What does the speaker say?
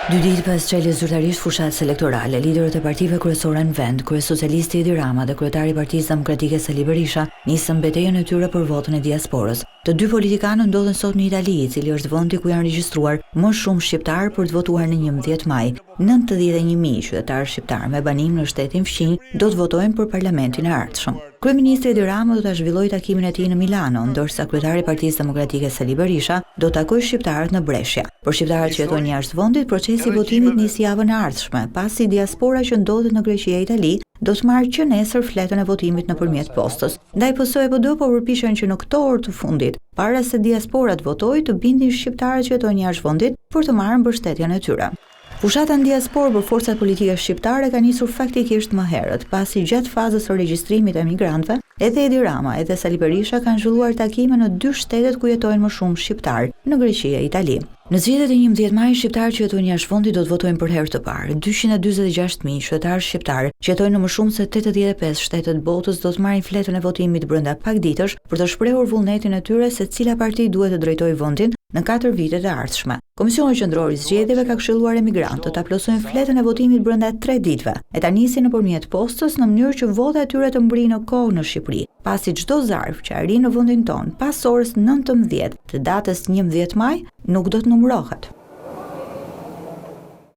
2 ditë pas çeljes zyrtarisht fushatës elektorale, liderët e partive kryesore në vend, kryesocialisti Edi Rama dhe kryetari i Partisë Demokratike Sali Berisha, nisën betejën e tyre për votën e diasporës. Të dy politikanët ndodhen sot në Itali, i cili është vendi ku janë regjistruar më shumë shqiptarë për të votuar në 11 maj. 91.000 qytetarë shqiptarë me banim në shtetin fqinj do të votojnë për parlamentin e ardhshëm. Kryeministri Edi Rama do ta zhvillojë takimin e tij në Milano, ndërsa kryetari i Partisë Demokratike Sali Berisha do të takojë shqiptarët në Brescia. Për shqiptarët që jetojnë jashtë vendit, procesi i votimit nis javën e ardhshme, pasi diaspora që ndodhet në Greqi e Itali do të marrë që nesër fletën e votimit nëpërmjet postës. Ndaj PSOE-PD po përpiqen që në këto orë të fundit, para se diaspora të votojë, të bindin shqiptarët që jetojnë jashtë vendit për të marrë mbështetjen e tyre. Fushata në diasporë për forcat politike shqiptare ka nisur faktikisht më herët, pasi gjatë fazës së regjistrimit e migrantëve, edhe Edi Rama edhe Sali Berisha kanë zhvilluar takime në 2 shtetet ku jetojnë më shumë shqiptarë, në Greqi e Itali. Në zgjedhjet e 11 maj, shqiptarët që jetojnë jashtë vendit do të votojnë për herë të parë. 246.000 qytetarë shqiptarë që jetojnë në më shumë se 85 shtete të botës do të marrin fletën e votimit brenda pak ditësh për të shprehur vullnetin e tyre se cila parti duhet të drejtojë vendin në 4 vitet e ardhshme. Komisioni Qendror i Zgjedhjeve ka këshilluar emigrantët ta plotësojnë fletën e votimit brenda 3 ditëve e ta nisin nëpërmjet postës në mënyrë që vota e tyre të mbrijë në kohë në Shqipëri, pasi çdo zarf që arrin në vendin ton pas orës 19 të datës 11 maj nuk do të numërohet.